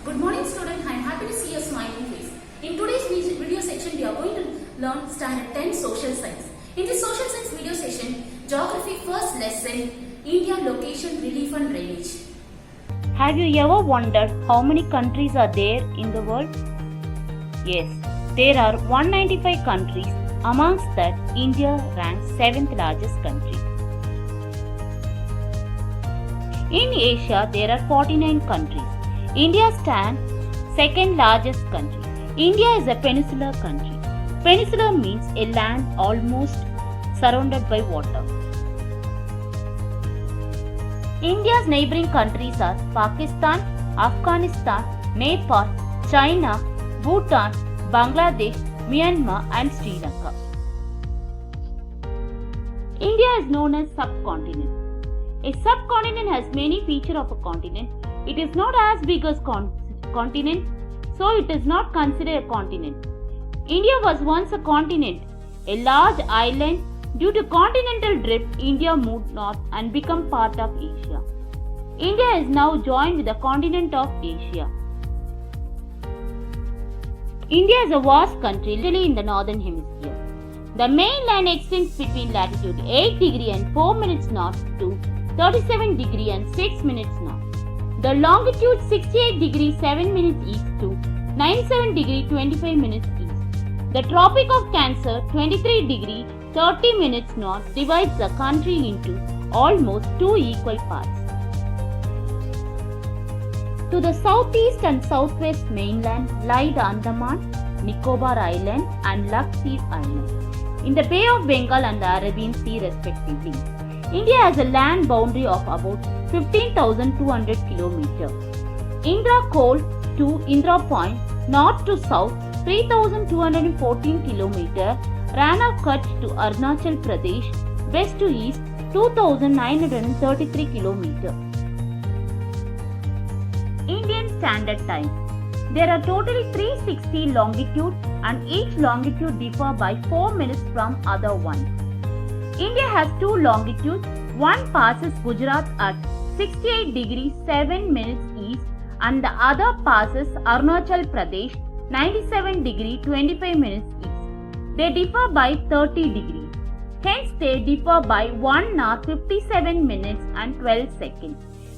Good morning student, I am happy to see your smiling face. In today's video section, we are going to learn standard 10 social science. In this social science video session, geography first lesson, India location, relief and drainage. Have you ever wondered how many countries are there in the world? Yes, there are 195 countries. Amongst that, India ranks 7th largest country. In Asia, there are 49 countries. India stands second largest country. India is a peninsular country. Peninsula means a land almost surrounded by water. India's neighboring countries are Pakistan, Afghanistan, Nepal, China, Bhutan, Bangladesh, Myanmar and Sri Lanka. India is known as subcontinent. A subcontinent has many features of a continent. It is not as big as continent, so it is not considered a continent. India was once a continent, a large island. Due to continental drift, India moved north and became part of Asia. India is now joined with the continent of Asia. India is a vast country, literally in the northern hemisphere. The main land extends between latitude 8 degree and 4 minutes north to 37 degree and 6 minutes north. The longitude 68 degree 7 minutes east to 97 degree 25 minutes east. The Tropic of Cancer 23 degree 30 minutes north divides the country into almost two equal parts. To the southeast and southwest mainland lie the Andaman, Nicobar Island and Lakshadweep Island in the Bay of Bengal and the Arabian Sea respectively. India has a land boundary of about 15,200 km. Indra Col to Indra Point, north to south, 3,214 km. Rana Kutch to Arunachal Pradesh, west to east, 2,933 km. Indian Standard Time. There are totally 360 longitude and each longitude differ by 4 minutes from other one. India has two longitudes. One passes Gujarat at 68 degrees 7 minutes east and the other passes Arunachal Pradesh 97 degrees 25 minutes east. They differ by 30 degrees. Hence they differ by 1 hour 57 minutes and 12 seconds.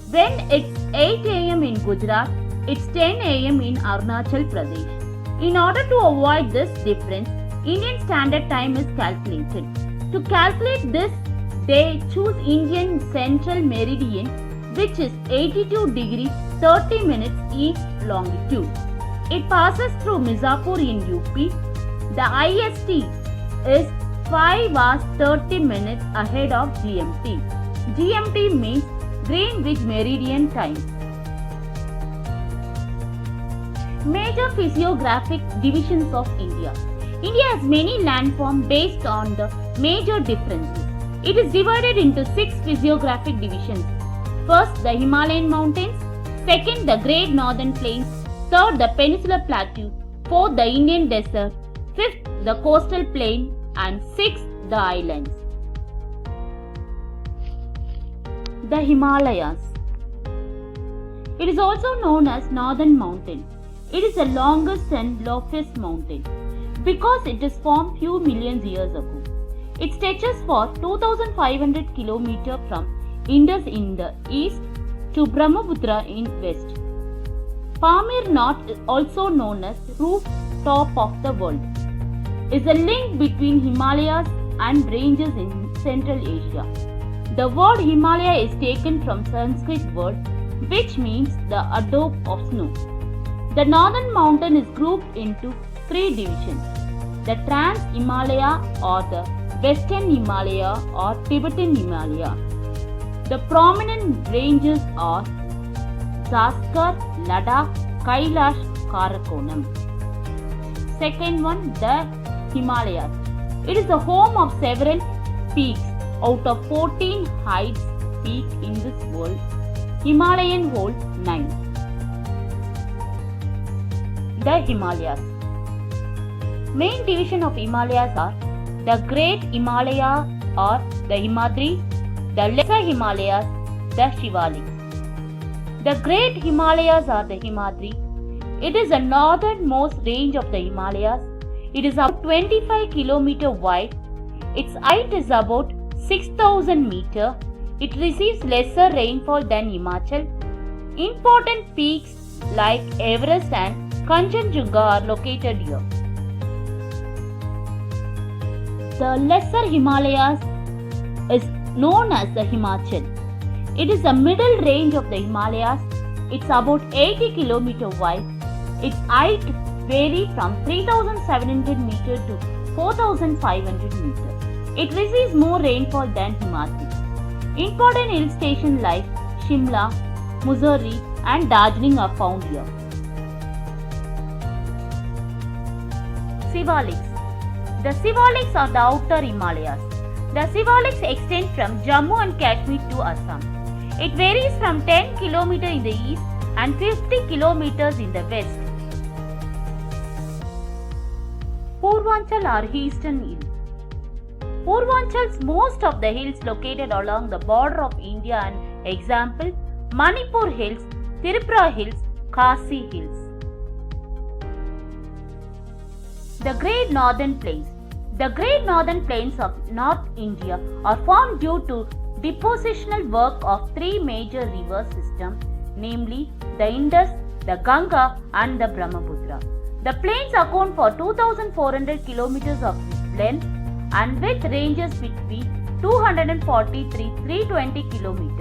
When it's 8 am in Gujarat, it's 10 am in Arunachal Pradesh. In order to avoid this difference, Indian Standard Time is calculated. To calculate this, they choose Indian Central Meridian, which is 82 degrees 30 minutes east longitude. It passes through Mirzapur in UP. The IST is 5 hours 30 minutes ahead of GMT. GMT means Greenwich Meridian Time. Major physiographic divisions of India. India has many landforms based on the major differences. It is divided into 6 physiographic divisions. First, the Himalayan mountains. Second, the Great Northern Plains. Third, the Peninsular Plateau. Fourth, the Indian Desert. Fifth, the Coastal Plain. And sixth, the islands. The Himalayas. It is also known as Northern Mountain. It is the longest and loftiest mountain because it is formed few million years ago. It stretches for 2,500 km from Indus in the east to Brahmaputra in west. Pamir North, also known as rooftop of the world, is a link between Himalayas and ranges in Central Asia. The word Himalaya is taken from Sanskrit word which means the adobe of snow. The northern mountain is grouped into 3 divisions: the Trans-Himalaya or the Western Himalaya or Tibetan Himalaya. The prominent ranges are Zanskar, Ladakh, Kailash, Karakoram. Second one, the Himalayas. It is the home of several peaks. Out of 14 heights peak in this world, Himalayan holds 9. The Himalayas. Main division of Himalayas are the Great Himalaya or the Himadri, the Lesser Himalayas, the Shivaliks. The Great Himalayas are the Himadri, It is the northernmost range of the Himalayas. It is about 25 km wide. Its height is about 6,000 meter. It receives lesser rainfall than Himachal. Important peaks like Everest and Kanchenjunga are located here. The Lesser Himalayas is known as the Himachal. It is the middle range of the Himalayas. It's about 80 km wide. Its height varies from 3,700 meter to 4,500 meter. It receives more rainfall than Himachal. Important hill stations like Shimla, Mussoorie and Darjeeling are found here. Shivaliks. The Shivaliks are the outer Himalayas. The Shivaliks extend from Jammu and Kashmir to Assam. It varies from 10 km in the east and 50 km in the west. Purvanchal or Eastern Hills. Purvanchal's most of the hills located along the border of India and example Manipur Hills, Tirupura Hills, Khasi Hills. The Great Northern Plains. The Great Northern Plains of North India are formed due to depositional work of three major river systems, namely the Indus, the Ganga and the Brahmaputra. The plains account for 2,400 km of length and width ranges between 243 to 320 km.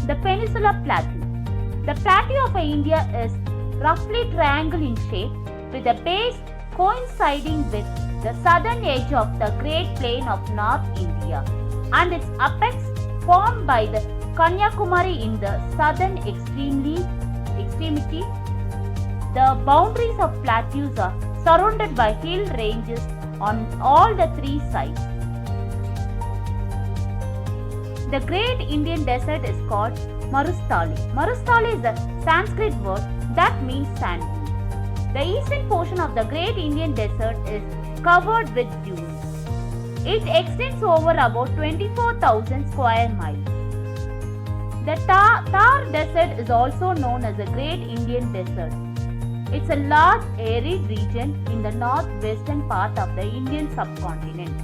The Peninsular Plateau. The plateau of India is roughly triangle in shape with the base coinciding with the southern edge of the Great Plain of North India and its apex formed by the Kanyakumari in the southern extremity. The boundaries of plateaus are surrounded by hill ranges on all the three sides. The Great Indian Desert is called Marustali. Marustali is a Sanskrit word that means sand dune. The eastern portion of the Great Indian Desert is covered with dunes. It extends over about 24,000 square miles. The Thar Desert is also known as the Great Indian Desert. It's a large arid region in the northwestern part of the Indian subcontinent.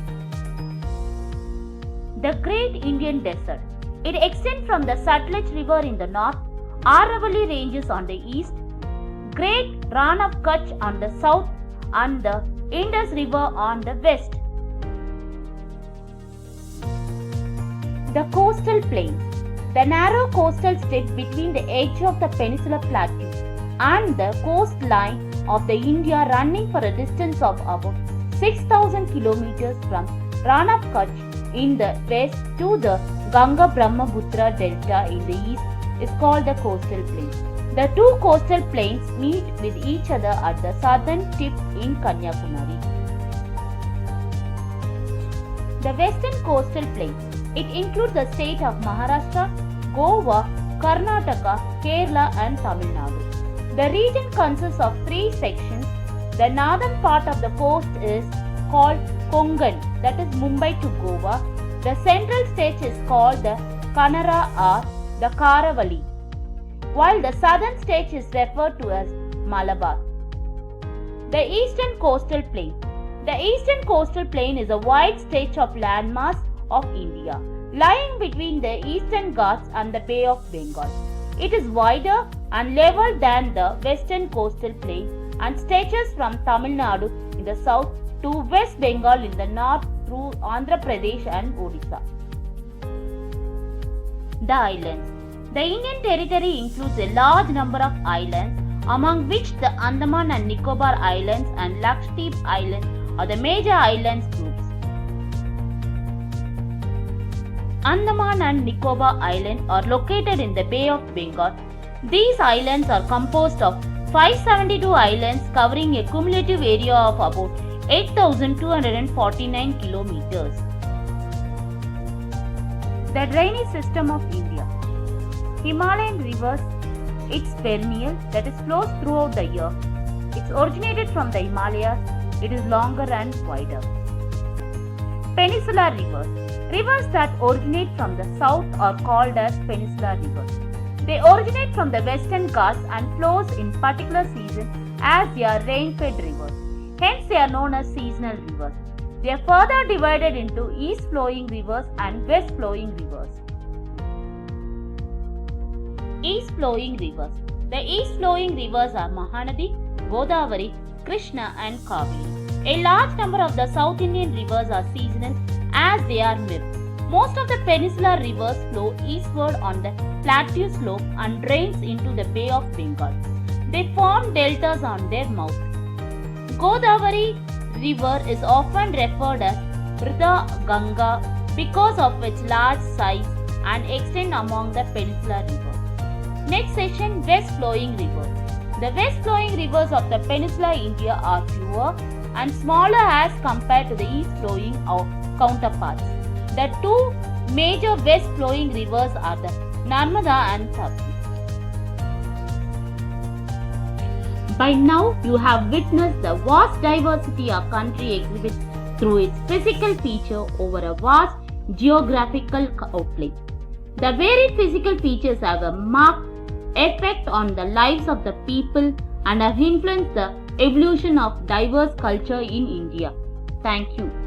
The Great Indian Desert. It extends from the Sutlej River in the north, Aravalli Ranges on the east, Great Rann of Kutch on the south and the Indus River on the west. The Coastal Plains. The narrow coastal strip between the edge of the Peninsular Plateau and the coastline of the India running for a distance of about 6,000 kilometers from Rann of Kutch in the west to the Ganga Brahmaputra Delta in the east is called the Coastal Plains. The two coastal plains meet with each other at the southern tip in Kanyakumari. The Western Coastal Plains. It includes the state of Maharashtra, Goa, Karnataka, Kerala and Tamil Nadu. The region consists of three sections. The northern part of the coast is called Konkan, that is Mumbai to Goa. The central stretch is called the Kanara or the Karavalli, while the southern stretch is referred to as Malabar. The Eastern Coastal Plain. The Eastern Coastal Plain is a wide stretch of landmass of India, lying between the Eastern Ghats and the Bay of Bengal. It is wider and level than the Western Coastal Plain and stretches from Tamil Nadu in the south to West Bengal in the north through Andhra Pradesh and Odisha. The islands. The Indian territory includes a large number of islands, among which the Andaman and Nicobar Islands and Lakshadweep Islands are the major islands groups. Andaman and Nicobar Islands are located in the Bay of Bengal. These islands are composed of 572 islands covering a cumulative area of about 8,249 kilometers. The drainage system of India. Himalayan rivers, it's perennial, that is flows throughout the year. It's originated from the Himalayas. It is longer and wider. Peninsular rivers. Rivers that originate from the south are called as peninsular rivers. They originate from the Western Ghats and flows in particular season as they are rain-fed rivers. Hence, they are known as seasonal rivers. They are further divided into east-flowing rivers and west-flowing rivers. East-flowing rivers. The east-flowing rivers are Mahanadi, Godavari, Krishna and Kaveri. A large number of the South Indian rivers are seasonal as they are mild. Most of the peninsular rivers flow eastward on the plateau slope and drains into the Bay of Bengal. They form deltas on their mouth. Godavari river is often referred as Vrida Ganga because of its large size and extent among the peninsular rivers. Next section, west flowing rivers. The west flowing rivers of the peninsular India are fewer and smaller as compared to the east flowing counterparts. The two major west flowing rivers are the Narmada and Tapi. By now, you have witnessed the vast diversity our country exhibits through its physical feature over a vast geographical outlay. The varied physical features have a marked effect on the lives of the people and have influenced the evolution of diverse culture in India. Thank you.